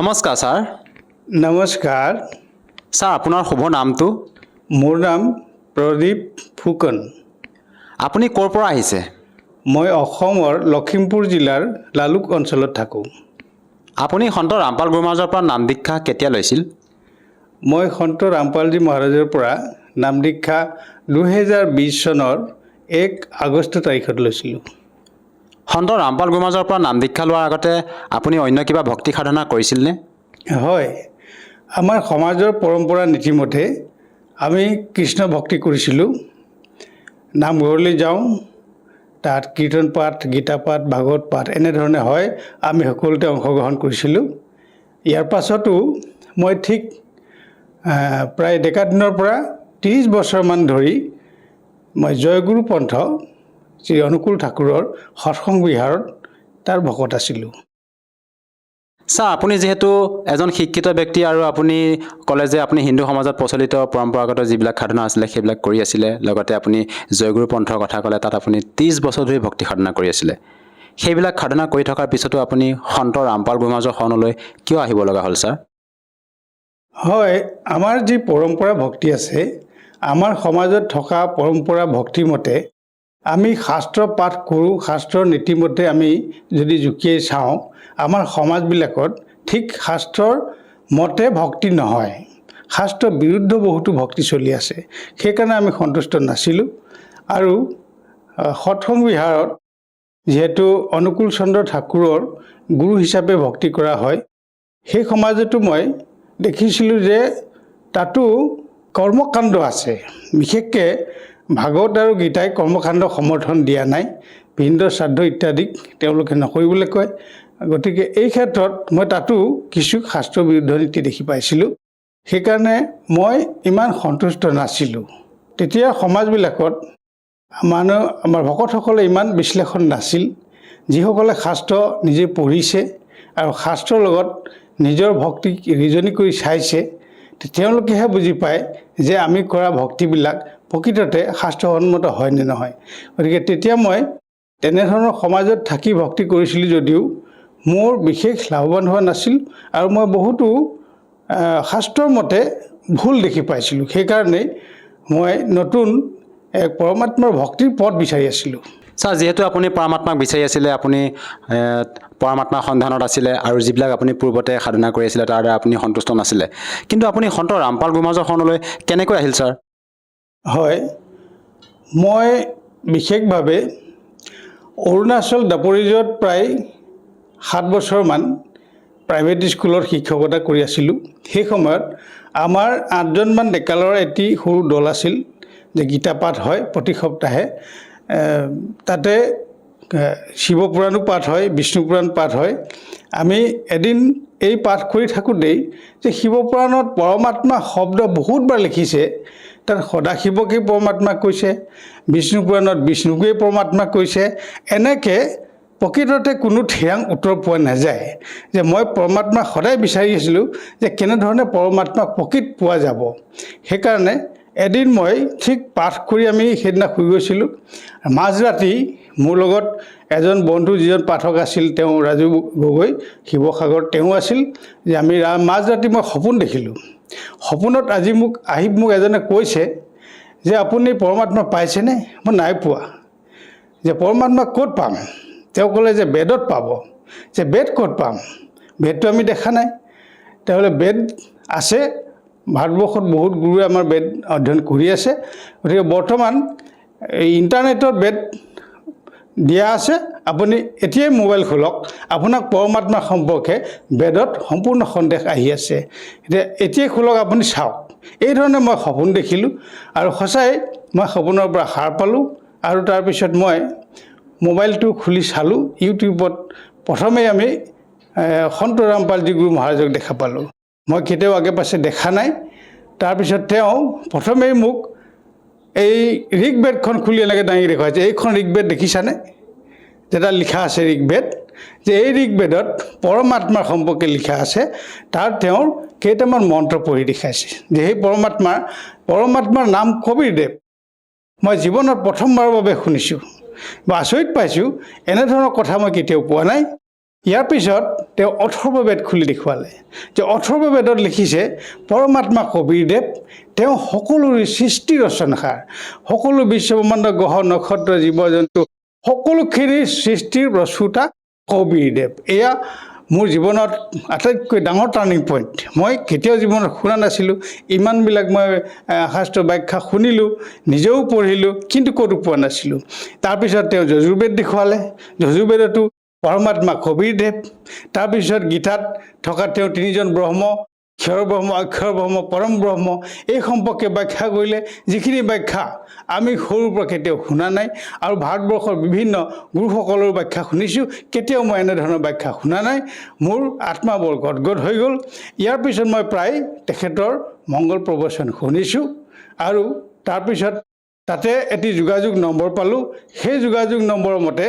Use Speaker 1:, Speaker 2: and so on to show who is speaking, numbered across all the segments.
Speaker 1: নমস্কাৰ ছাৰ।
Speaker 2: নমস্কাৰ।
Speaker 1: ছাৰ আপোনাৰ শুভ নামটো?
Speaker 2: মোৰ নাম প্ৰদীপ ফুকন।
Speaker 1: আপুনি ক'ৰ পৰা আহিছে?
Speaker 2: মই অসমৰ লখিমপুৰ জিলাৰ লালুক অঞ্চলত থাকোঁ।
Speaker 1: আপুনি সন্ত ৰামপাল গুৰুমহাৰাজৰ পৰা নাম দীক্ষা কেতিয়া লৈছিল?
Speaker 2: মই সন্ত ৰামপালজী মহাৰাজৰ পৰা নাম দীক্ষা 2020 চনৰ 1 আগষ্ট তাৰিখত লৈছিলোঁ।
Speaker 1: সন্ত ৰামপাল গুৰুমহাৰাজৰ পৰা নাম দীক্ষা লোৱাৰ আগতে আপুনি অন্য কিবা ভক্তি সাধনা কৰিছিলনে?
Speaker 2: হয়, আমাৰ সমাজৰ পৰম্পৰা নীতিমতে আমি কৃষ্ণ ভক্তি কৰিছিলোঁ। নামঘৰলৈ যাওঁ, তাত কীৰ্তন পাঠ, গীতা পাঠ, ভাগৱত পাঠ এনেধৰণে হয়, আমি সকলোতে অংশগ্ৰহণ কৰিছিলোঁ। ইয়াৰ পাছতো মই ঠিক প্ৰায় ডেকা দিনৰ পৰা 30 বছৰমান ধৰি মই জয়গুৰু পন্থ শ্ৰী অনুকূল ঠাকুৰৰ সৎসংগ বিহাৰত তাৰ ভকত আছিলোঁ।
Speaker 1: ছাৰ আপুনি যিহেতু এজন শিক্ষিত ব্যক্তি আৰু আপুনি ক'লে যে আপুনি হিন্দু সমাজত প্ৰচলিত পৰম্পৰাগত যিবিলাক সাধনা আছিলে সেইবিলাক কৰি আছিলে, লগতে আপুনি জয়গুৰু পন্থৰ কথা ক'লে, তাত আপুনি 30 বছৰ ধৰি ভক্তি সাধনা কৰি আছিলে। সেইবিলাক সাধনা কৰি থকাৰ পিছতো আপুনি সন্ত ৰামপাল গুৰুমহাৰাজৰ শৰণলৈ কিয় আহিব লগা হ'ল ছাৰ?
Speaker 2: হয়, আমাৰ যি পৰম্পৰা ভক্তি আছে, আমাৰ সমাজত থকা পৰম্পৰা ভক্তি মতে আমি শাস্ত্ৰ পাঠ কৰোঁ। শাস্ত্ৰৰ নীতিমতে আমি যদি জুকিয়াই চাওঁ, আমাৰ সমাজবিলাকত ঠিক শাস্ত্ৰৰ মতে ভক্তি নহয়, শাস্ত্ৰৰ বিৰুদ্ধ বহুতো ভক্তি চলি আছে। সেইকাৰণে আমি সন্তুষ্ট নাছিলোঁ। আৰু সৎসংগ বিহাৰত যিহেতু অনুকূল চন্দ্ৰ ঠাকুৰৰ গুৰু হিচাপে ভক্তি কৰা হয়, সেই সমাজতো মই দেখিছিলোঁ যে তাতো কৰ্মকাণ্ড আছে। বিশেষকৈ ভাগৱত আৰু গীতাই কৰ্মকাণ্ড সমৰ্থন দিয়া নাই, পিণ্ড শ্ৰাদ্ধ ইত্যাদিক তেওঁলোকে নকৰিবলৈ কয়। গতিকে এই ক্ষেত্ৰত মই তাতো কিছু শাস্ত্ৰ বিৰুদ্ধ নীতি দেখি পাইছিলোঁ। সেইকাৰণে মই ইমান সন্তুষ্ট নাছিলোঁ। তেতিয়া সমাজবিলাকত আমাৰ ভকতসকলে ইমান বিশ্লেষণ নাছিল। যিসকলে শাস্ত্ৰ নিজে পঢ়িছে আৰু শাস্ত্ৰৰ লগত নিজৰ ভক্তি ৰিজনি কৰি চাইছে, তেওঁলোকেহে বুজি পায় যে আমি কৰা ভক্তিবিলাক প্ৰকৃততে শাস্ত্ৰসন্মত হয় নে নহয়। গতিকে তেতিয়া মই তেনেধৰণৰ সমাজত থাকি ভক্তি কৰিছিলোঁ যদিও মোৰ বিশেষ লাভৱান হোৱা নাছিল আৰু মই বহুতো শাস্ত্ৰৰ মতে ভুল দেখি পাইছিলোঁ। সেইকাৰণেই মই নতুন এক পৰমাত্মাৰ ভক্তিৰ পথ বিচাৰি আছিলোঁ।
Speaker 1: ছাৰ যিহেতু আপুনি পৰমাত্মাক বিচাৰি আছিলে, আপুনি পৰমাত্মাৰ সন্ধানত আছিলে আৰু যিবিলাক আপুনি পূৰ্বতে সাধনা কৰি আছিলে তাৰ দ্বাৰা আপুনি সন্তুষ্ট নাছিলে, কিন্তু আপুনি সন্ত ৰামপাল গুৰুমহাৰাজৰ শৰণলৈ কেনেকৈ আহিল ছাৰ?
Speaker 2: হয়, মই বিশেষভাৱে অৰুণাচল দাপৰিজত প্ৰায় 7 বছৰমান প্ৰাইভেট স্কুলত শিক্ষকতা কৰি আছিলোঁ। সেই সময়ত আমাৰ 8জনমান ডেকালৰ এটি সৰু দল আছিল যে গীতা পাঠ হয় প্ৰতি সপ্তাহে। তাতে শিৱপুৰাণো পাঠ হয়, বিষ্ণুপুৰাণ পাঠ হয়। আমি এদিন এই পাঠ কৰি থাকোঁতেই যে শিৱপুৰাণত পৰমাত্মা শব্দ বহুতবাৰ লিখিছে, তাত সদাশিৱকে পৰমাত্মা কৈছে, বিষ্ণুপুৰাণত বিষ্ণুকেই পৰমাত্মা কৈছে। এনেকৈ প্ৰকৃততে কোনো ঠিৰাং উত্তৰ পোৱা নাযায় যে মই পৰমাত্মা সদায় বিচাৰি আছিলোঁ যে কেনেধৰণে পৰমাত্মাক প্ৰকৃত পোৱা যাব। সেইকাৰণে এদিন মই ঠিক পাঠ কৰি আমি সেইদিনা শুই গৈছিলোঁ। মাজৰাতি মোৰ লগত এজন বন্ধু যিজন পাঠক আছিল, তেওঁ ৰাজু গগৈ, শিৱসাগৰ, তেওঁ আছিল। যে আমি মাজৰাতি মই সপোন দেখিলোঁ। সপোনত আজি মোক এজনে কৈছে যে আপুনি পৰমাত্মা পাইছেনে? মই নাই পোৱা। যে পৰমাত্মা ক'ত পাম? তেওঁ ক'লে যে বেদত পাব। যে বেদ ক'ত পাম? বেদটো আমি দেখা নাই। তেতিয়াহ'লে বেদ আছে, ভাৰতবৰ্ষত বহুত গুৰুৱে আমাৰ বেদ অধ্যয়ন কৰি আছে। গতিকে বৰ্তমান এই ইণ্টাৰনেটত বেদ দিয়া আছে, আপুনি এতিয়াই মোবাইল খোলক, আপোনাক পৰমাত্মা সম্পৰ্কে বেদত সম্পূৰ্ণ সন্দেহ আহি আছে। এতিয়াই খোলক, আপুনি চাওক। এইধৰণে মই সপোন দেখিলোঁ আৰু সঁচাই মই সপোনৰ পৰা সাৰ পালোঁ। আৰু তাৰপিছত মই মোবাইলটো খুলি চালোঁ, ইউটিউবত প্ৰথমেই আমি সন্ত ৰামপালজী গুৰু মহাৰাজক দেখা পালোঁ। মই কেতিয়াও আগে পাছে দেখা নাই। তাৰপিছত তেওঁ প্ৰথমেই মোক এই ঋগবেদখন খুলি এনেকৈ দাঙি দেখুৱাইছে, এইখন ঋগবেদ দেখিছানে? যেটা লিখা আছে ঋগবেদ, যে এই ঋগবেদত পৰমাত্মাৰ সম্পৰ্কে লিখা আছে। তাৰ তেওঁৰ কেইটামান মন্ত্ৰ পঢ়ি দেখাইছে যে সেই পৰমাত্মাৰ নাম কবিৰদেৱ। মই জীৱনত প্ৰথমবাৰৰ বাবে শুনিছোঁ বা আচৰিত পাইছোঁ। এনেধৰণৰ কথা মই কেতিয়াও পোৱা নাই। ইয়াৰ পিছত তেওঁ অথৰ্ব বেদ খুলি দেখুৱালে যে অথৰ্ব বেদত লিখিছে পৰমাত্মা কবিৰদেৱ তেওঁ সকলোৰে সৃষ্টি ৰচনসাৰ, সকলো বিশ্বব্ৰহ্মাণ্ড গ্ৰহ নক্ষত্ৰ জীৱ জন্তু সকলোখিনিৰ সৃষ্টিৰ ৰচোতা কবিৰদেৱ। এয়া মোৰ জীৱনত আটাইতকৈ ডাঙৰ টাৰ্ণিং পইণ্ট। মই কেতিয়াও জীৱনত শুনা নাছিলোঁ, ইমানবিলাক মই শাস্ত্ৰ ব্যাখ্যা শুনিলোঁ, নিজেও পঢ়িলোঁ, কিন্তু ক'তো পোৱা নাছিলোঁ। তাৰপিছত তেওঁ যজুৰ্বেদ দেখুৱালে, যজুৰ্বেদতো পৰমাত্মা কবিৰদেৱ। তাৰপিছত গীতাত থকা তেওঁ তিনিজন ব্ৰহ্ম, ক্ষৰ ব্ৰহ্ম, অক্ষৰ ব্ৰহ্ম, পৰম ব্ৰহ্ম, এই সম্পৰ্কে ব্যাখ্যা কৰিলে, যিখিনি ব্যাখ্যা আমি সৰুৰ পৰা কেতিয়াও শুনা নাই আৰু ভাৰতবৰ্ষৰ বিভিন্ন গুৰুসকলৰ ব্যাখ্যা শুনিছোঁ, কেতিয়াও মই এনেধৰণৰ ব্যাখ্যা শুনা নাই। মোৰ আত্মা বৰ গদগদ হৈ গ'ল। ইয়াৰ পিছত মই প্ৰায় তেখেতৰ মংগল প্ৰবচন শুনিছোঁ আৰু তাৰপিছত তাতে এটি যোগাযোগ নম্বৰ পালোঁ। সেই যোগাযোগ নম্বৰৰ মতে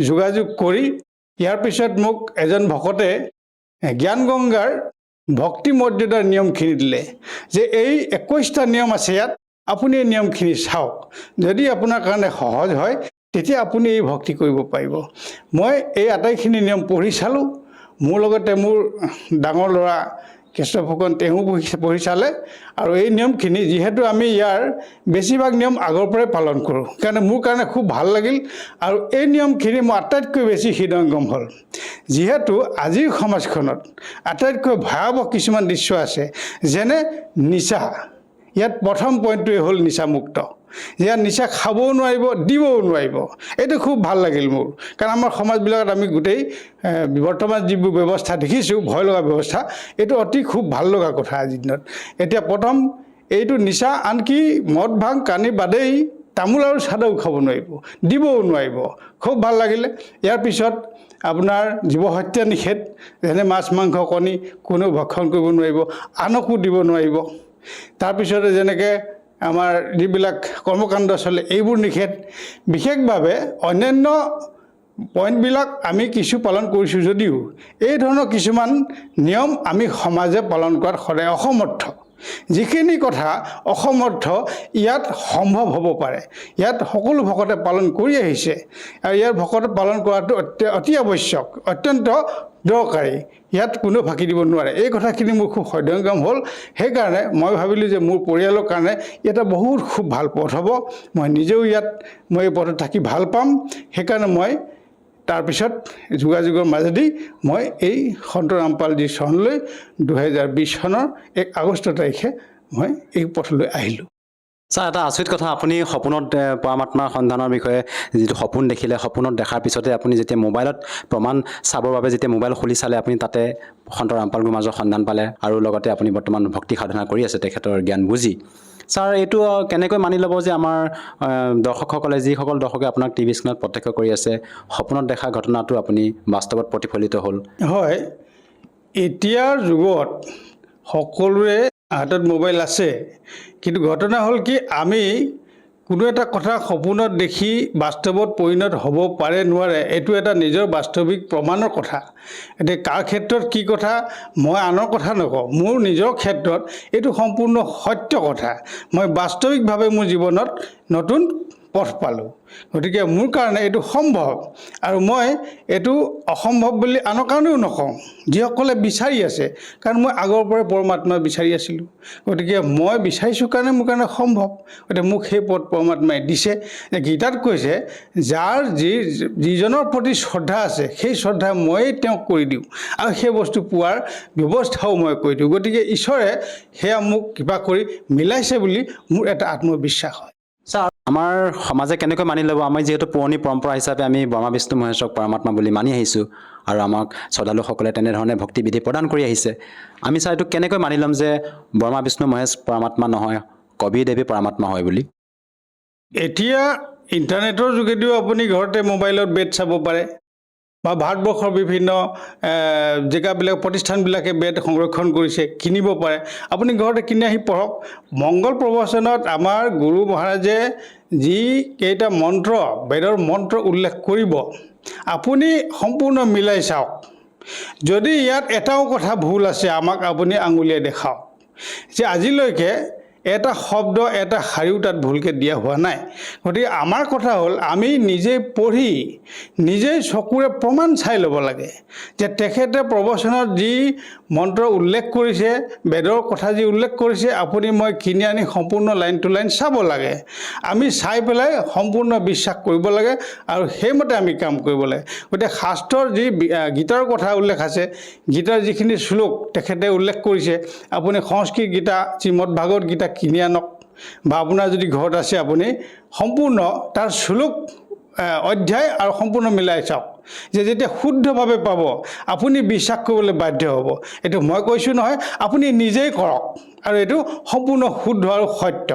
Speaker 2: যোগাযোগ কৰি ইয়াৰ পিছত মোক এজন ভকতে জ্ঞান গংগাৰ ভক্তি মৰ্যাদাৰ নিয়মখিনি দিলে যে এই 21টা নিয়ম আছে ইয়াত, আপুনি এই নিয়মখিনি চাওক, যদি আপোনাৰ কাৰণে সহজ হয় তেতিয়া আপুনি এই ভক্তি কৰিব পাৰিব। মই এই আটাইখিনি নিয়ম পঢ়ি চালোঁ। মোৰ লগতে মোৰ ডাঙৰ ল'ৰা কেশৱ ফুকন তেওঁ পঢ়ি চালে আৰু এই নিয়মখিনি, যিহেতু আমি ইয়াৰ বেছিভাগ নিয়ম আগৰ পৰাই পালন কৰোঁ, কাৰণে মোৰ কাৰণে খুব ভাল লাগিল আৰু এই নিয়মখিনি মোৰ আটাইতকৈ বেছি হৃদয়ংগম হ'ল। যিহেতু আজিৰ সমাজখনত আটাইতকৈ ভয়াৱহ কিছুমান দৃশ্য আছে, যেনে নিচা। ইয়াত প্ৰথম পইণ্টটোৱে হ'ল নিচামুক্ত। ইয়াত নিচা খাবও নোৱাৰিব, দিবও নোৱাৰিব। এইটো খুব ভাল লাগিল মোৰ, কাৰণ আমাৰ সমাজবিলাকত আমি গোটেই বৰ্তমান যিবোৰ ব্যৱস্থা দেখিছোঁ, ভয় লগা ব্যৱস্থা, এইটো অতি খুব ভাল লগা কথা আজিৰ দিনত। এতিয়া প্ৰথম এইটো নিচা, আনকি মদ ভাং কানি বাদেই তামোল আৰু চাদাও খাব নোৱাৰিব, দিবও নোৱাৰিব। খুব ভাল লাগিলে। ইয়াৰ পিছত আপোনাৰ জীৱ হত্যা নিষেধ, যেনে মাছ মাংস কণী কোনেও ভক্ষণ কৰিব নোৱাৰিব, আনকো দিব নোৱাৰিব। তাৰপিছতে যেনেকৈ আমাৰ যিবিলাক কৰ্মকাণ্ড চলে এইবোৰ নিষেধ। বিশেষভাৱে অন্যান্য পইণ্টবিলাক আমি কিছু পালন কৰিছোঁ যদিও এই ধৰণৰ কিছুমান নিয়ম আমি সমাজে পালন কৰাত সদায় অসমৰ্থ। যিখিনি কথা অসমৰ্থ ইয়াত সম্ভৱ হ'ব পাৰে, ইয়াত সকলো ভকতে পালন কৰি আহিছে আৰু ইয়াৰ ভকতে পালন কৰাটো অতি আৱশ্যক, অত্যন্ত দৰকাৰী। ইয়াত কোনেও ফাঁকি দিব নোৱাৰে। এই কথাখিনি মোৰ খুব হৃদয়ংগম হ'ল। সেইকাৰণে মই ভাবিলোঁ যে মোৰ পৰিয়ালৰ কাৰণে এটা বহুত খুব ভাল পথ হ'ব। মই নিজেও ইয়াত মই এই পথত থাকি ভাল পাম। সেইকাৰণে মই তাৰপিছত যোগাযোগৰ মাজেদি মই এই সন্ত ৰামপালজী চৰণলৈ 2020 চনৰ 1 আগষ্ট তাৰিখে মই এই পথলৈ আহিলোঁ।
Speaker 1: ছাৰ, এটা আচৰিত কথা, আপুনি সপোনত পৰমাত্মাৰ সন্ধানৰ বিষয়ে যিটো সপোন দেখিলে, সপোনত দেখাৰ পিছতে আপুনি যেতিয়া মোবাইলত প্ৰমাণ চাবৰ বাবে যেতিয়া মোবাইল খুলি চালে, আপুনি তাতে সন্ত ৰামপাল গুৰু মাজৰ সন্ধান পালে আৰু লগতে আপুনি বৰ্তমান ভক্তি সাধনা কৰি আছে তেখেতৰ জ্ঞান বুজি। ছাৰ, এইটো কেনেকৈ মানি ল'ব যে আমাৰ দৰ্শকসকলে, যিসকল দৰ্শকে আপোনাক টিভি স্ক্ৰীণত প্ৰত্যক্ষ কৰি আছে, সপোনত দেখা ঘটনাটো আপুনি বাস্তৱত প্ৰতিফলিত হ'ল?
Speaker 2: হয়, এতিয়াৰ যুগত সকলোৰে হাতত মোবাইল আছে, কিন্তু ঘটনা হ'ল কি, আমি কোনো এটা কথা সপোনত দেখি বাস্তৱত পৰিণত হ'ব পাৰে নোৱাৰে, এইটো এটা নিজৰ বাস্তৱিক প্ৰমাণৰ কথা। এতিয়া কাৰ ক্ষেত্ৰত কি কথা, মই আনৰ কথা নকওঁ, মোৰ নিজৰ ক্ষেত্ৰত এইটো সম্পূৰ্ণ সত্য কথা। মই বাস্তৱিকভাৱে মোৰ জীৱনত নতুন পথ পালোঁ। গতিকে মোৰ কাৰণে এইটো সম্ভৱ আৰু মই এইটো অসম্ভৱ বুলি আনৰ কাৰণেও নকওঁ, যিসকলে বিচাৰি আছে, কাৰণ মই আগৰ পৰাই পৰমাত্মা বিচাৰি আছিলোঁ। গতিকে মই বিচাৰিছোঁ কাৰণে মোৰ কাৰণে সম্ভৱ। গতিকে মোক সেই পথ পৰমাত্মাই দিছে। গীতাত কৈছে, যাৰ যিজনৰ প্ৰতি শ্ৰদ্ধা আছে সেই শ্ৰদ্ধা ময়েই তেওঁক কৰি দিওঁ আৰু সেই বস্তু পোৱাৰ ব্যৱস্থাও মই কৰি দিওঁ। গতিকে ঈশ্বৰে সেয়া মোক কৃপা কৰি মিলাইছে বুলি মোৰ এটা আত্মবিশ্বাস হয়।
Speaker 1: ছাৰ, আমাৰ সমাজে কেনেকৈ মানি ল'ব? আমি যিহেতু পুৰণি পৰম্পৰা হিচাপে আমি ব্ৰহ্মা বিষ্ণু মহেশ্বৰক পৰমাত্মা বুলি মানি আহিছোঁ আৰু আমাক শ্ৰদ্ধালুসকলে তেনেধৰণে ভক্তিবিধি প্ৰদান কৰি আহিছে। আমি ছাৰ এইটো কেনেকৈ মানি ল'ম যে ব্ৰহ্মা বিষ্ণু মহেশ পৰমাত্মা নহয়, কবি দেৱী পৰমাত্মা হয় বুলি?
Speaker 2: এতিয়া ইণ্টাৰনেটৰ যোগেদিও আপুনি ঘৰতে মোবাইলত বেদ চাব পাৰে বা ভাৰতবৰ্ষৰ বিভিন্ন জেগাবিলাক প্ৰতিষ্ঠানবিলাকে বেদ সংৰক্ষণ কৰিছে, কিনিব পাৰে। আপুনি ঘৰতে কিনি আহি পঢ়ক। মংগল প্ৰবচনত আমাৰ গুৰু মহাৰাজে যি কেইটা মন্ত্ৰ, বেদৰ মন্ত্ৰ উল্লেখ কৰিব, আপুনি সম্পূৰ্ণ মিলাই চাওক। যদি ইয়াত এটাও কথা ভুল আছে, আমাক আপুনি আঙুলিয়াই দেখাওক যে আজিলৈকে এটা শব্দ এটা শাৰীও তাত ভুলকৈ দিয়া হোৱা নাই গতিকে আমাৰ কথা হ'ল আমি নিজে পঢ়ি নিজেই চকুৰে প্ৰমাণ চাই ল'ব লাগে যে তেখেতে প্ৰবচনত যি মন্ত্ৰ উল্লেখ কৰিছে বেদৰ কথা যি উল্লেখ কৰিছে আপুনি মই কিনি আনি সম্পূৰ্ণ লাইন টু লাইন চাব লাগে আমি চাই পেলাই সম্পূৰ্ণ বিশ্বাস কৰিব লাগে আৰু সেইমতে আমি কাম কৰিব লাগে গতিকে শাস্ত্ৰৰ যি গীতাৰ কথা উল্লেখ আছে গীতাৰ যিখিনি শ্লোক তেখেতে উল্লেখ কৰিছে আপুনি সংস্কৃত গীতা শ্ৰীমদ ভাগৱত গীতা কিনি আনক বা আপোনাৰ যদি ঘৰত আছে আপুনি সম্পূৰ্ণ তাৰ শ্লোক অধ্যায় আৰু সম্পূৰ্ণ মিলাই চাওক যে যেতিয়া শুদ্ধভাৱে পাব আপুনি বিশ্বাস কৰিবলৈ বাধ্য হ'ব এইটো মই কৈছোঁ নহয় আপুনি নিজেই কৰক আৰু এইটো সম্পূৰ্ণ শুদ্ধ আৰু সত্য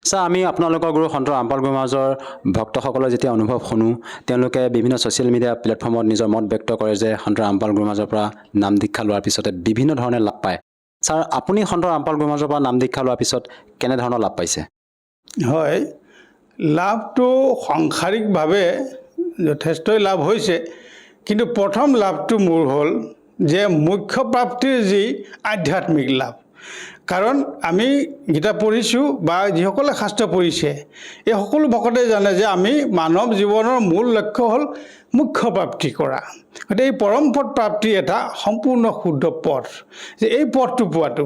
Speaker 1: ছাৰ আমি আপোনালোকৰ গুৰু সন্ত ৰামপাল গুৰু মহাৰাজৰ ভক্তসকলৰ যেতিয়া অনুভৱ শুনো তেওঁলোকে বিভিন্ন ছ'চিয়েল মিডিয়া প্লেটফৰ্মত নিজৰ মত ব্যক্ত কৰে যে সন্ত ৰামপাল গুৰু মহাৰাজৰ পৰা নাম দীক্ষা লোৱাৰ পিছতে বিভিন্ন ধৰণে লাভ পায় ছাৰ আপুনি সন্ত ৰামপাল গুৰু মহাৰাজৰ পৰা নাম দীক্ষা লোৱাৰ পিছত কেনেধৰণৰ লাভ পাইছে
Speaker 2: হয় লাভটো সাংসাৰিকভাৱে যথেষ্টই লাভ হৈছে কিন্তু প্ৰথম লাভটো মোৰ হ'ল যে মুখ্য প্ৰাপ্তিৰ যি আধ্যাত্মিক লাভ কাৰণ আমি গীতা পঢ়িছোঁ বা যিসকলে শাস্ত্ৰ পঢ়িছে এই সকলো ভকতে জানে যে আমি মানৱ জীৱনৰ মূল লক্ষ্য হ'ল মুখ্য প্ৰাপ্তি কৰা গতিকে এই পৰম পদ প্ৰাপ্তি এটা সম্পূৰ্ণ শুদ্ধ পথ যে এই পথটো পোৱাটো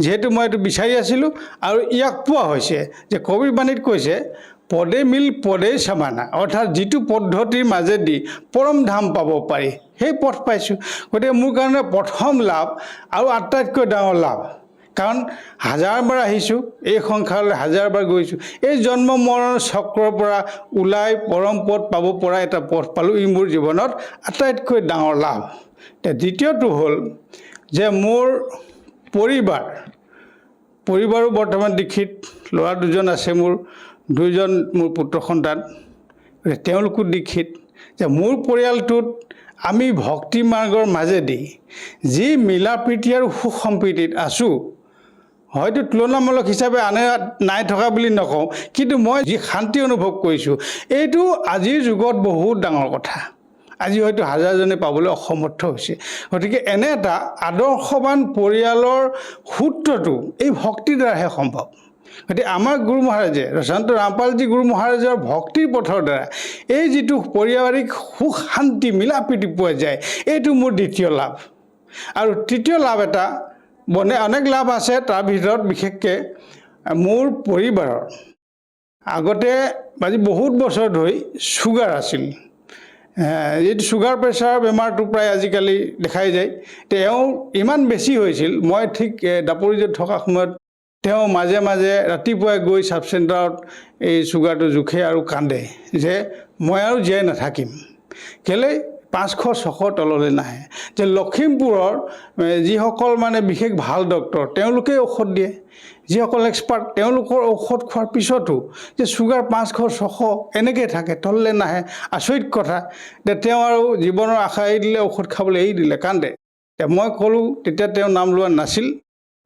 Speaker 2: যিহেতু মই এইটো বিচাৰি আছিলোঁ আৰু ইয়াক পোৱা হৈছে যে কবিৰ বাণীত কৈছে পদে মিল পদে সমানা অৰ্থাৎ যিটো পদ্ধতিৰ মাজেদি পৰম ধাম পাব পাৰি সেই পথ পাইছোঁ গতিকে মোৰ কাৰণে প্ৰথম লাভ আৰু আটাইতকৈ ডাঙৰ লাভ কাৰণ হাজাৰবাৰ আহিছোঁ এই সংসাৰলৈ হাজাৰবাৰ গৈছোঁ এই জন্ম মৰণৰ চক্ৰৰ পৰা ওলাই পৰম পথ পাব পৰা এটা পথ পালোঁ ই মোৰ জীৱনত আটাইতকৈ ডাঙৰ লাভ দ্বিতীয়টো হ'ল যে মোৰ পৰিবাৰো বৰ্তমান দীক্ষিত ল'ৰা দুজন আছে মোৰ দুইজন মোৰ পুত্ৰ সন্তান তেওঁলোকো দীক্ষিত যে মোৰ পৰিয়ালটোত আমি ভক্তি মাৰ্গৰ মাজেদি যি মিলা প্ৰীতি আৰু সুখ সম্প্ৰীতিত আছোঁ হয়তো তুলনামূলক হিচাপে আনে নাই থকা বুলি নকওঁ কিন্তু মই যি শান্তি অনুভৱ কৰিছোঁ এইটো আজিৰ যুগত বহুত ডাঙৰ কথা আজি হয়তো হাজাৰজনে পাবলৈ অসমৰ্থ হৈছে গতিকে এনে এটা আদৰ্শৱান পৰিয়ালৰ সূত্ৰটো এই ভক্তিৰ দ্বাৰাহে সম্ভৱ গতিকে আমাৰ গুৰু মহাৰাজে সন্ত ৰামপালজী গুৰু মহাৰাজৰ ভক্তিৰ পথৰ দ্বাৰা এই যিটো পাৰিবাৰিক সুখ শান্তি মিলা প্ৰীতি পোৱা যায় এইটো মোৰ দ্বিতীয় লাভ আৰু তৃতীয় লাভ এটা অনেক লাভ আছে তাৰ ভিতৰত বিশেষকৈ মোৰ পৰিবাৰৰ আগতে আজি বহুত বছৰ ধৰি ছুগাৰ আছিল এইটো ছুগাৰ প্ৰেছাৰ বেমাৰটো প্ৰায় আজিকালি দেখাই যায় তেওঁ ইমান বেছি হৈছিল মই ঠিক দাপৰিজত থকা সময়ত তেওঁ মাজে মাজে ৰাতিপুৱাই গৈ ছাব চেণ্টাৰত এই ছুগাৰটো জোখে আৰু কান্দে যে মই আৰু জীয়াই নাথাকিম কেলৈ 500-600 তললৈ নাহে যে লখিমপুৰৰ যিসকল মানে বিশেষ ভাল ডক্টৰ তেওঁলোকে ঔষধ দিয়ে যিসকল এক্সপাৰ্ট তেওঁলোকৰ ঔষধ খোৱাৰ পিছতো যে ছুগাৰ 500-600 এনেকৈ থাকে তললৈ নাহে আচৰিত কথা যে তেওঁ আৰু জীৱনৰ আশা এৰি দিলে ঔষধ খাবলৈ এৰি দিলে কান্দে মই ক'লোঁ তেতিয়া তেওঁ নাম লোৱা নাছিল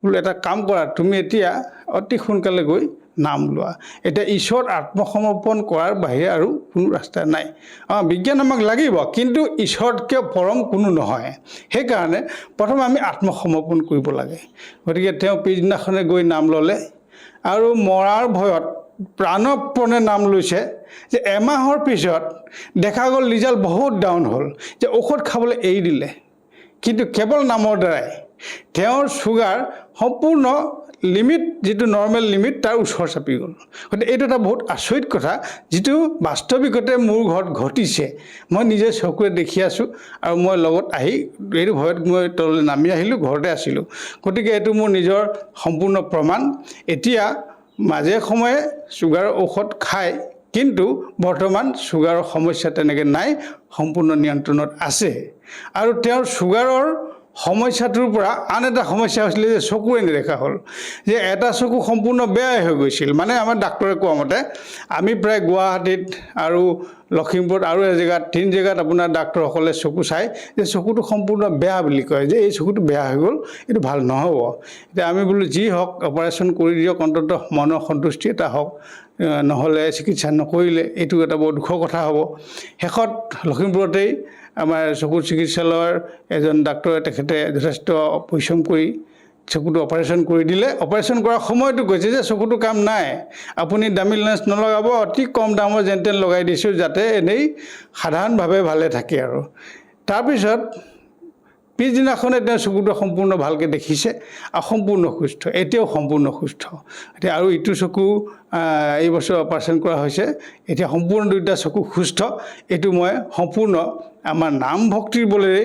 Speaker 2: বোলো এটা কাম কৰা তুমি এতিয়া অতি সোনকালে গৈ নাম লোৱা এতিয়া ঈশ্বৰত আত্মসমৰ্পণ কৰাৰ বাহিৰে আৰু কোনো ৰাস্তা নাই বিজ্ঞান আমাক লাগিব কিন্তু ঈশ্বৰতকৈ পৰম কোনো নহয় সেইকাৰণে প্ৰথমে আমি আত্মসমৰ্পণ কৰিব লাগে গতিকে তেওঁ পিছদিনাখনে গৈ নাম ল'লে আৰু মৰাৰ ভয়ত প্ৰাণপণে নাম লৈছে যে এমাহৰ পিছত দেখা গ'ল ৰিজাল্ট বহুত ডাউন হ'ল যে ঔষধ খাবলৈ এৰি দিলে কিন্তু কেৱল নামৰ দ্বাৰাই তেওঁৰ ছুগাৰ সম্পূৰ্ণ লিমিট যিটো নৰ্মেল লিমিট তাৰ ওচৰ চাপি গ'ল গতিকে এইটো এটা বহুত আচৰিত কথা যিটো বাস্তৱিকতে মোৰ ঘৰত ঘটিছে মই নিজে চকুৰে দেখি আছোঁ আৰু মই লগত আহি এইটো ভয়ত মই তললৈ নামি আহিলোঁ ঘৰতে আছিলোঁ গতিকে এইটো মোৰ নিজৰ সম্পূৰ্ণ প্ৰমাণ এতিয়া মাজে সময়ে ছুগাৰৰ ঔষধ খায় কিন্তু বৰ্তমান ছুগাৰৰ সমস্যা তেনেকৈ নাই সম্পূৰ্ণ নিয়ন্ত্ৰণত আছে আৰু তেওঁৰ ছুগাৰৰ সমস্যাটোৰ পৰা আন এটা সমস্যা হৈছিলে যে চকুৰে নেদেখা হ'ল যে এটা চকু সম্পূৰ্ণ বেয়াই হৈ গৈছিল মানে আমাৰ ডাক্তৰে কোৱা মতে আমি প্ৰায় গুৱাহাটীত আৰু লখিমপুৰত আৰু এজেগাত 3 জেগাত আপোনাৰ ডাক্তৰসকলে চকু চাই যে চকুটো সম্পূৰ্ণ বেয়া বুলি কয় যে এই চকুটো বেয়া হৈ গ'ল এইটো ভাল নহ'ব এতিয়া আমি বোলো যি হওক অপাৰেশ্যন কৰি দিয়ক অন্ততঃ মনৰ সন্তুষ্টি এটা হওক নহ'লে চিকিৎসা নকৰিলে এইটো এটা বৰ দুখৰ কথা হ'ব শেষত লখিমপুৰতেই আমাৰ চকুৰ চিকিৎসালয়ৰ এজন ডাক্তৰে তেখেতে যথেষ্ট পৰিশ্ৰম কৰি চকুটো অপাৰেশ্যন কৰি দিলে অপাৰেশ্যন কৰাৰ সময়তো কৈছে যে চকুটো কাম নাই আপুনি দামী লেন্স নলগাব অতি কম দামৰ যেন তেন লগাই দিছোঁ যাতে এনেই সাধাৰণভাৱে ভালে থাকে আৰু তাৰপিছত পিছদিনাখনে তেওঁ চকুটো সম্পূৰ্ণ ভালকৈ দেখিছে আৰু সম্পূৰ্ণ সুস্থ এতিয়াও সম্পূৰ্ণ সুস্থ এতিয়া আৰু ইটো চকু এই বছৰ অপাৰেশ্যন কৰা হৈছে এতিয়া সম্পূৰ্ণ দুয়োটা চকু সুস্থ এইটো মই সম্পূৰ্ণ আমাৰ নাম ভক্তিৰ বলেৰে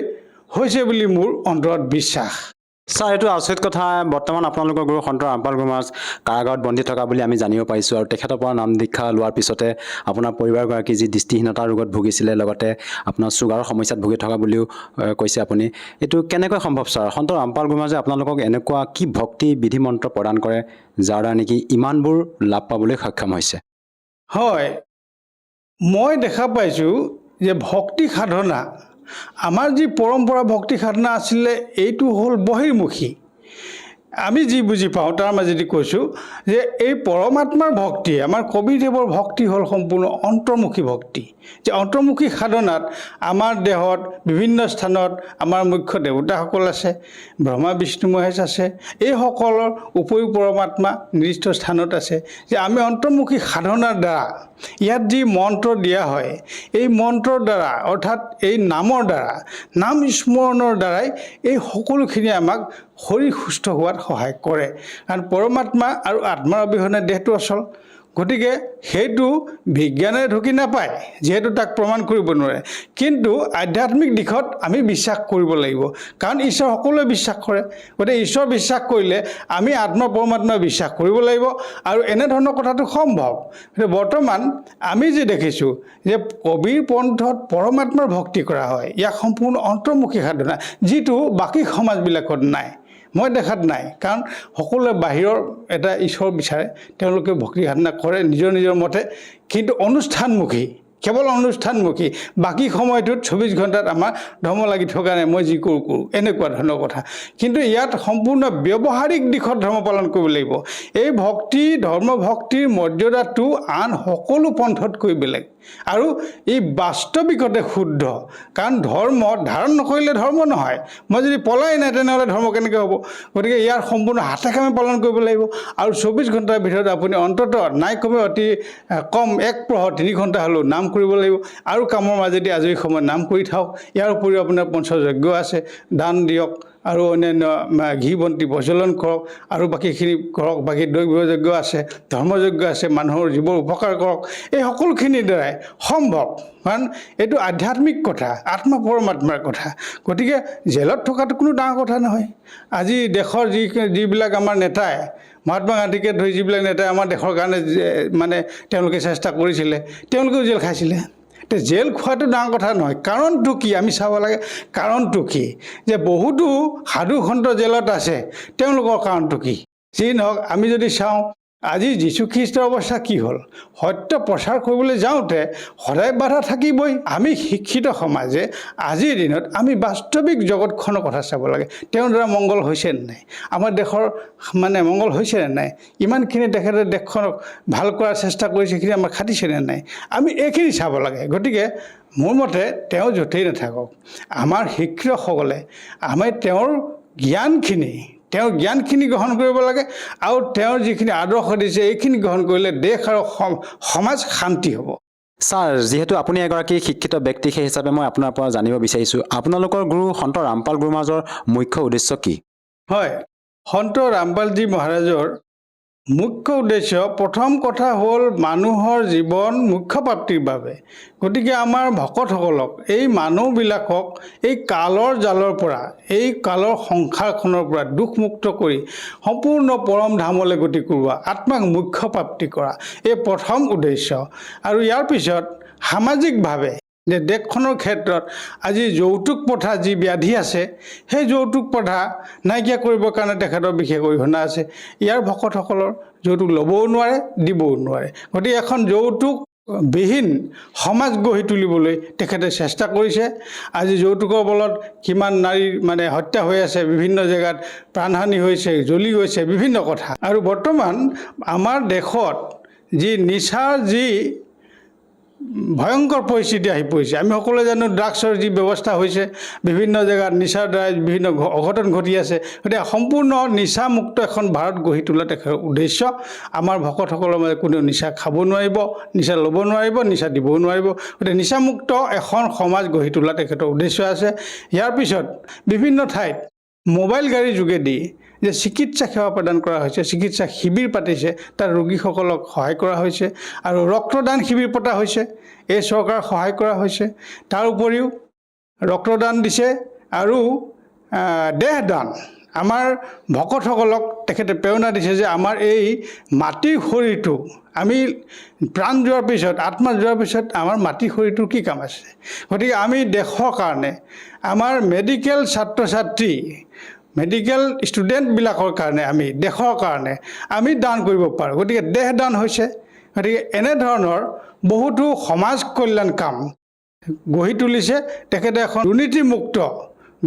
Speaker 2: হৈছে বুলি মোৰ অন্তৰত বিশ্বাস
Speaker 1: ছাৰ এইটো আচৰিত কথা বৰ্তমান আপোনালোকৰ গুৰু সন্ত ৰামপাল গুৰু মহাৰাজ কাৰাগাৰত বন্দী থকা বুলি আমি জানিব পাৰিছোঁ আৰু তেখেতৰ পৰা নাম দীক্ষা লোৱাৰ পিছতে আপোনাৰ পৰিবাৰগৰাকী যি দৃষ্টিহীনতাৰ ৰোগত ভুগিছিলে লগতে আপোনাৰ চুগাৰৰ সমস্যাত ভুগি থকা বুলিও কৈছে আপুনি এইটো কেনেকৈ সম্ভৱ ছাৰ সন্ত ৰামপাল গুৰু মহাৰাজে আপোনালোকক এনেকুৱা কি ভক্তি বিধি মন্ত্ৰ প্ৰদান কৰে যাৰ দ্বাৰা নেকি ইমানবোৰ লাভ পাবলৈ সক্ষম হৈছে
Speaker 2: হয় মই দেখা পাইছোঁ যে ভক্তি সাধনা আমাৰ যি পৰম্পৰা ভক্তি সাধনা আছিলে এইটো হ'ল বহিৰ্মুখী আমি যি বুজি পাওঁ তাৰ মাজেদি কৈছোঁ যে এই পৰমাত্মাৰ ভক্তি আমাৰ কবিদেৱৰ ভক্তি হ'ল সম্পূৰ্ণ অন্তৰ্মুখী ভক্তি যে অন্তৰ্মুখী সাধনাত আমাৰ দেহত বিভিন্ন স্থানত আমাৰ মুখ্য দেৱতাসকল আছে ব্ৰহ্মা বিষ্ণু মহেশ আছে এইসকলৰ উপৰিও পৰমাত্মা নিৰ্দিষ্ট স্থানত আছে যে আমি অন্তৰ্মুখী সাধনাৰ দ্বাৰা ইয়াত যি মন্ত্ৰ দিয়া হয় এই মন্ত্ৰৰ দ্বাৰা অৰ্থাৎ এই নামৰ দ্বাৰা নাম স্মৰণৰ দ্বাৰাই এই সকলোখিনি আমাক শৰীৰ সুস্থ হোৱাত সহায় কৰে কাৰণ পৰমাত্মা আৰু আত্মাৰ অবিহনে দেহটো অচল গতিকে সেইটো বিজ্ঞানে ঢুকি নাপায় যিহেতু তাক প্ৰমাণ কৰিব নোৱাৰে কিন্তু আধ্যাত্মিক দিশত আমি বিশ্বাস কৰিব লাগিব কাৰণ ঈশ্বৰ সকলোৱে বিশ্বাস কৰে গতিকে ঈশ্বৰ বিশ্বাস কৰিলে আমি আত্মা পৰমাত্মা বিশ্বাস কৰিব লাগিব আৰু এনেধৰণৰ কথাটো সম্ভৱ কিন্তু বৰ্তমান আমি যি দেখিছোঁ যে কবিৰ পন্থত পৰমাত্মাৰ ভক্তি কৰা হয় ইয়াক সম্পূৰ্ণ অন্তৰ্মুখী সাধনা যিটো বাকী সমাজবিলাকত নাই মই দেখাত নাই কাৰণ সকলোৱে বাহিৰৰ এটা ঈশ্বৰ বিচাৰে তেওঁলোকে ভক্তি সাধনা কৰে নিজৰ নিজৰ মতে কিন্তু অনুষ্ঠানমুখী কেৱল অনুষ্ঠানমুখী বাকী সময়টোত 24 ঘণ্টাত আমাৰ ধৰ্ম লাগি থকা নাই মই যি কৰোঁ এনেকুৱা ধৰণৰ কথা কিন্তু ইয়াত সম্পূৰ্ণ ব্যৱহাৰিক দিশত ধৰ্ম পালন কৰিব লাগিব এই ভক্তি ধৰ্ম ভক্তিৰ মৰ্যাদাটো আন সকলো পন্থতকৈ বেলেগ আৰু এই বাস্তৱিকতে শুদ্ধ কাৰণ ধৰ্ম ধাৰণ নকৰিলে ধৰ্ম নহয় মই যদি পলাই নাই তেনেহ'লে ধৰ্ম কেনেকৈ হ'ব গতিকে ইয়াৰ সম্পূৰ্ণ হাতে কামে পালন কৰিব লাগিব আৰু 24 ঘণ্টাৰ ভিতৰত আপুনি অন্ততঃ নাই কমে অতি কম 1 প্ৰহৰ 3 ঘণ্টা হ'লেও নাম কৰিব লাগিব আৰু কামৰ মাজেদি আজৰি সময় নাম কৰি থাকক ইয়াৰ উপৰিও আপোনাৰ পঞ্চযজ্ঞ আছে দান দিয়ক আৰু অন্যান্য ঘি বন্তি প্ৰজ্বলন কৰক আৰু বাকীখিনি কৰক বাকী দৈৱযজ্ঞ আছে ধৰ্মযজ্ঞ আছে মানুহৰ জীৱৰ উপকাৰ কৰক এই সকলোখিনিৰ দ্বাৰাই সম্ভৱ কাৰণ এইটো আধ্যাত্মিক কথা আত্মা পৰমাত্মাৰ কথা গতিকে জেলত থকাটো কোনো ডাঙৰ কথা নহয় আজি দেশৰ যিবিলাক আমাৰ নেতাই মহাত্মা গান্ধীকে ধৰি যিবিলাক নেতাই আমাৰ দেশৰ কাৰণে মানে তেওঁলোকে চেষ্টা কৰিছিলে তেওঁলোকেও জেল খাইছিলে জেল খোৱাটো ডাঙৰ কথা নহয় কাৰণটো কি আমি চাব লাগে কাৰণটো কি যে বহুতো সাধু সন্ত জেলত আছে তেওঁলোকৰ কাৰণটো কি যি নহওক আমি যদি চাওঁ আজি যীশুখ্ৰীষ্টৰ অৱস্থা কি হ'ল সত্য প্ৰচাৰ কৰিবলৈ যাওঁতে সদায় বাধা থাকিবই আমি শিক্ষিত সমাজে আজিৰ দিনত আমি বাস্তৱিক জগতখনৰ কথা চাব লাগে তেওঁৰ দ্বাৰা মংগল হৈছে নে নাই আমাৰ দেশৰ মানে মংগল হৈছে নে নাই ইমানখিনি তেখেতে দেশখনক ভাল কৰাৰ চেষ্টা কৰিছে সেইখিনি আমাৰ খাটিছে নে নাই আমি এইখিনি চাব লাগে গতিকে মোৰ মতে তেওঁ য'তেই নাথাকক আমাৰ শিক্ষকসকলে আমি তেওঁৰ জ্ঞানখিনি গ্ৰহণ কৰিব লাগে আৰু তেওঁৰ যিখিনি আদৰ্শ দিছে এইখিনি গ্ৰহণ কৰিলে দেশ আৰু সমাজ শান্তি হ'ব
Speaker 1: ছাৰ যিহেতু আপুনি এগৰাকী শিক্ষিত ব্যক্তি সেই হিচাপে মই আপোনাৰ পৰা জানিব বিচাৰিছোঁ আপোনালোকৰ গুৰু সন্ত ৰামপাল গুৰু মহাৰাজৰ মুখ্য উদ্দেশ্য কি
Speaker 2: হয় সন্ত ৰামপালজী মহাৰাজৰ মুখ্য উদ্দেশ্য প্ৰথম কথা হ'ল মানুহৰ জীৱন মুখ্য প্ৰাপ্তিৰ বাবে গতিকে আমাৰ ভকতসকলক এই মানুহবিলাকক এই কালৰ জালৰ পৰা এই কালৰ সংসাৰখনৰ পৰা দুখমুক্ত কৰি সম্পূৰ্ণ পৰম ধামলৈ গতি কৰোৱা আত্মাক মুখ্য প্ৰাপ্তি কৰা এই প্ৰথম উদ্দেশ্য আৰু ইয়াৰ পিছত সামাজিকভাৱে যে দেশখনৰ ক্ষেত্ৰত আজি যৌতুক প্ৰথা যি ব্যাধি আছে সেই যৌতুক প্ৰথা নাইকিয়া কৰিবৰ কাৰণে তেখেতৰ বিশেষ অৰিহণা আছে ইয়াৰ ভকতসকলৰ যৌতুক ল'বও নোৱাৰে দিবও নোৱাৰে গতিকে এখন যৌতুকবিহীন সমাজ গঢ়ি তুলিবলৈ তেখেতে চেষ্টা কৰিছে আজি যৌতুকৰ বলত কিমান নাৰীৰ মানে হত্যা হৈ আছে বিভিন্ন জেগাত প্ৰাণহানি হৈছে জ্বলি গৈছে বিভিন্ন কথা আৰু বৰ্তমান আমাৰ দেশত যি নিচাৰ যি ভয়ংকৰ পৰিস্থিতি আহি পৰিছে। আমি সকলোৱে জানো ড্ৰাগছৰ যি ব্যৱস্থা হৈছে, বিভিন্ন জেগাত নিচাৰ দ্বাৰা বিভিন্ন অঘটন ঘটি আছে। গতিকে সম্পূৰ্ণ নিচামুক্ত এখন ভাৰত গঢ়ি তোলা তেখেতৰ উদ্দেশ্য। আমাৰ ভকতসকলৰ মাজত কোনেও নিচা খাব নোৱাৰিব, নিচা ল'ব নোৱাৰিব, নিচা দিবও নোৱাৰিব। গতিকে নিচামুক্ত এখন সমাজ গঢ়ি তোলা তেখেতৰ উদ্দেশ্য আছে। ইয়াৰ পিছত বিভিন্ন ঠাইত মোবাইল গাড়ীৰ যোগেদি যে চিকিৎসা সেৱা প্ৰদান কৰা হৈছে, চিকিৎসা শিবিৰ পাতিছে, তাত ৰোগীসকলক সহায় কৰা হৈছে আৰু ৰক্তদান শিবিৰ পতা হৈছে। এই চৰকাৰক সহায় কৰা হৈছে। তাৰ উপৰিও ৰক্তদান দিছে আৰু দেহদান আমাৰ ভকতসকলক তেখেতে প্ৰেৰণা দিছে যে আমাৰ এই মাটিৰ শৰীৰটো আমি প্ৰাণ যোৱাৰ পিছত, আত্মা যোৱাৰ পিছত আমাৰ মাটিৰ শৰীৰটোৰ কি কাম আছে। গতিকে আমি দেশৰ কাৰণে, আমাৰ মেডিকেল ছাত্ৰ ছাত্ৰী, মেডিকেল ষ্টুডেণ্টবিলাকৰ কাৰণে, আমি দেশৰ কাৰণে আমি দান কৰিব পাৰোঁ। গতিকে দেহদান হৈছে। গতিকে এনেধৰণৰ বহুতো সমাজ কল্যাণ কাম গঢ়ি তুলিছে তেখেতে। এখন দুৰ্নীতিমুক্ত,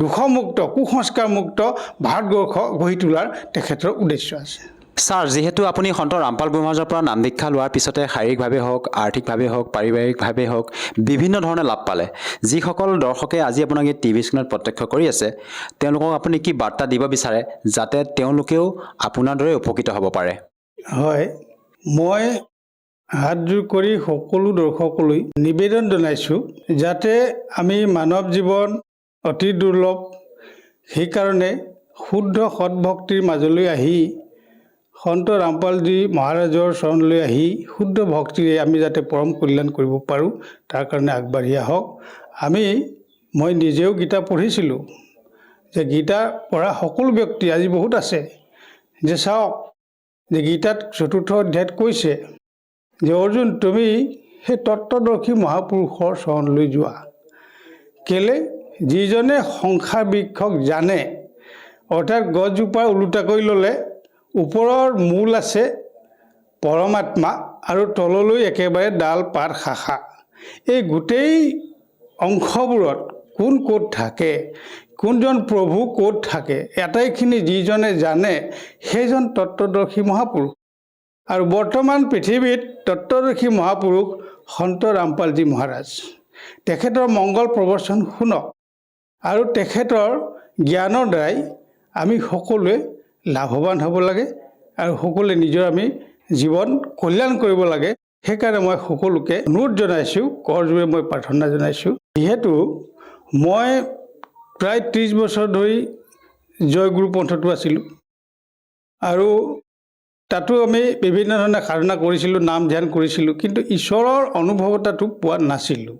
Speaker 2: দোষমুক্ত, কুসংস্কাৰমুক্ত ভাৰতবৰ্ষ গঢ়ি তোলাৰ তেখেতৰ উদ্দেশ্য আছে।
Speaker 1: ছাৰ, যিহেতু আপুনি সন্ত ৰামপাল গুৰু মহাৰাজৰ পৰা নাম দীক্ষা লোৱাৰ পিছতে শাৰীৰিকভাৱে হওক, আৰ্থিকভাৱে হওক, পাৰিবাৰিকভাৱে হওক বিভিন্ন ধৰণে লাভ পালে, যিসকল দৰ্শকে আজি আপোনাক এই টিভি স্ক্ৰীণত প্ৰত্যক্ষ কৰি আছে, তেওঁলোকক আপুনি কি বাৰ্তা দিব বিচাৰে যাতে তেওঁলোকেও আপোনাৰ দৰে উপকৃত হ'ব পাৰে?
Speaker 2: হয়, মই হাতযোৰ কৰি সকলো দৰ্শকলৈ নিবেদন জনাইছোঁ যাতে আমি মানৱ জীৱন অতি দুৰ্লভ, সেইকাৰণে শুদ্ধ সৎভক্তিৰ মাজলৈ আহি সন্ত ৰামপালজী মহাৰাজৰ চৰণলৈ আহি শুদ্ধ ভক্তিৰে আমি যাতে পৰম কল্যাণ কৰিব পাৰোঁ, তাৰ কাৰণে আগবাঢ়ি আহক। মই নিজেও গীতা পঢ়িছিলোঁ, যে গীতা পঢ়া সকলো ব্যক্তি আজি বহুত আছে, যে চাওক যে গীতাত ৪ৰ্থ অধ্যায়ত কৈছে যে অৰ্জুন, তুমি সেই তত্ত্বদৰ্শী মহাপুৰুষৰ চৰণলৈ যোৱা। কেলে? যিজনে সংসাৰ বৃক্ষক জানে, অৰ্থাৎ গছজোপা ওলোটা কৰি ল'লে ওপৰৰ মূল আছে পৰমাত্মা আৰু তললৈ একেবাৰে ডাল পাত শাখা। এই গোটেই অংশবোৰত কোন ক'ত থাকে, কোনজন প্ৰভু ক'ত থাকে, এটাইখিনি যিজনে জানে সেইজন তত্ত্বদৰ্শী মহাপুৰুষ। আৰু বৰ্তমান পৃথিৱীত তত্ত্বদৰ্শী মহাপুৰুষ সন্ত ৰামপালজী মহাৰাজ। তেখেতৰ মংগল প্ৰবচন শুনক আৰু তেখেতৰ জ্ঞানৰ দ্বাৰাই আমি সকলোৱে লাভৱান হ'ব লাগে আৰু সকলোৱে নিজৰ আমি জীৱন কল্যাণ কৰিব লাগে। সেইকাৰণে মই সকলোকে অনুৰোধ জনাইছোঁ, কৰজোৰে মই প্ৰাৰ্থনা জনাইছোঁ। যিহেতু মই প্ৰায় 30 বছৰ ধৰি জয়গুৰু পন্থটো আছিলোঁ আৰু তাতো আমি বিভিন্ন ধৰণে সাধনা কৰিছিলোঁ, নাম ধ্যান কৰিছিলোঁ, কিন্তু ঈশ্বৰৰ অনুভৱতাটো পোৱা নাছিলোঁ।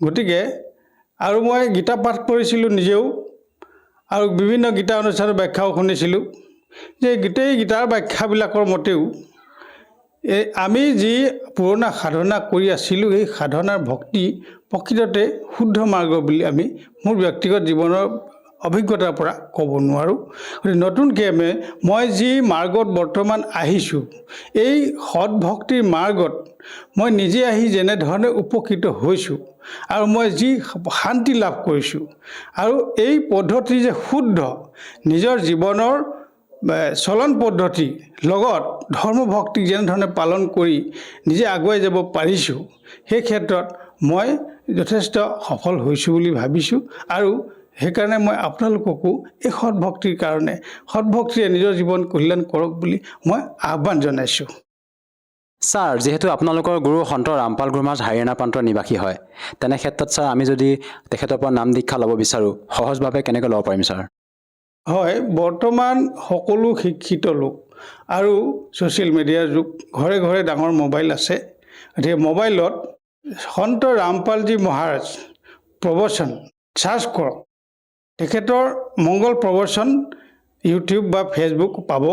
Speaker 2: গতিকে আৰু মই গীতা পাঠ কৰিছিলোঁ নিজেও আৰু বিভিন্ন গীতা অনুষ্ঠানৰ ব্যাখ্যাও শুনিছিলোঁ, যে গোটেই গীতাৰ ব্যাখ্যাবিলাকৰ মতেও আমি যি পুৰণা সাধনা কৰি আছিলোঁ, এই সাধনাৰ ভক্তি প্ৰকৃততে শুদ্ধ মাৰ্গ বুলি আমি মোৰ ব্যক্তিগত জীৱনৰ অভিজ্ঞতাৰ পৰা ক'ব নোৱাৰোঁ। গতিকে নতুনকৈ মই যি মাৰ্গত বৰ্তমান আহিছোঁ, এই সৎভক্তিৰ মাৰ্গত মই নিজে আহি যেনেধৰণে উপকৃত হৈছোঁ আৰু মই যি শান্তি লাভ কৰিছোঁ, আৰু এই পদ্ধতি যে শুদ্ধ নিজৰ জীৱনৰ চলন পদ্ধতি লগত ধৰ্মভক্তিক যেনেধৰণে পালন কৰি নিজে আগুৱাই যাব পাৰিছোঁ, সেই ক্ষেত্ৰত মই যথেষ্ট সফল হৈছোঁ বুলি ভাবিছোঁ। আৰু সেইকাৰণে মই আপোনালোককো এই সৎভক্তিৰ কাৰণে, সৎভক্তিৰে নিজৰ জীৱন কল্যাণ কৰক বুলি মই আহ্বান জনাইছোঁ।
Speaker 1: ছাৰ, যিহেতু আপোনালোকৰ গুৰু সন্ত ৰামপাল গুৰু মহাৰাজ হাৰিয়ানা প্ৰান্তৰ নিবাসী হয়, তেনে ক্ষেত্ৰত ছাৰ আমি যদি তেখেতৰ পৰা নাম দীক্ষা ল'ব বিচাৰোঁ, সহজভাৱে কেনেকৈ ল'ব পাৰিম ছাৰ?
Speaker 2: হয়, বৰ্তমান সকলো শিক্ষিত লোক আৰু ছ'চিয়েল মিডিয়াৰ যুগ, ঘৰে ঘৰে ডাঙৰ মোবাইল আছে। গতিকে মোবাইলত সন্ত ৰামপালজী মহাৰাজ প্ৰবচন চাৰ্চ কৰক, তেখেতৰ মংগল প্ৰবচন ইউটিউব বা ফেচবুক পাব।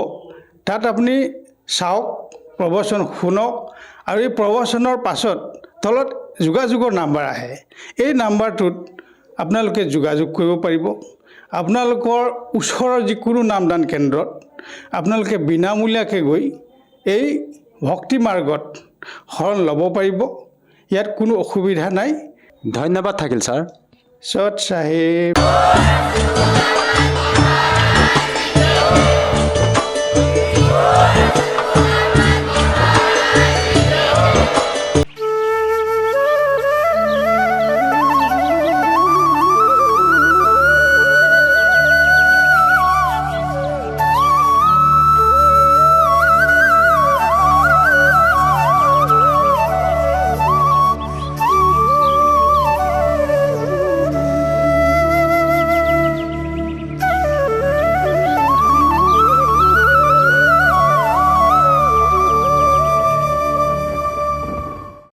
Speaker 2: তাত আপুনি চাওক, প্ৰবচন শুনক, আৰু এই প্ৰবচনৰ পাছত তলত যোগাযোগৰ নাম্বাৰ আহে। এই নাম্বাৰটোত আপোনালোকে যোগাযোগ কৰিব পাৰিব। আপোনালোকৰ ওচৰৰ যিকোনো নামদান কেন্দ্ৰত আপোনালোকে বিনামূলীয়াকৈ গৈ এই ভক্তি মাৰ্গত শৰণ ল'ব পাৰিব। ইয়াত কোনো অসুবিধা নাই।
Speaker 1: ধন্যবাদ থাকিল ছাৰ।
Speaker 2: সৎ চাহেব।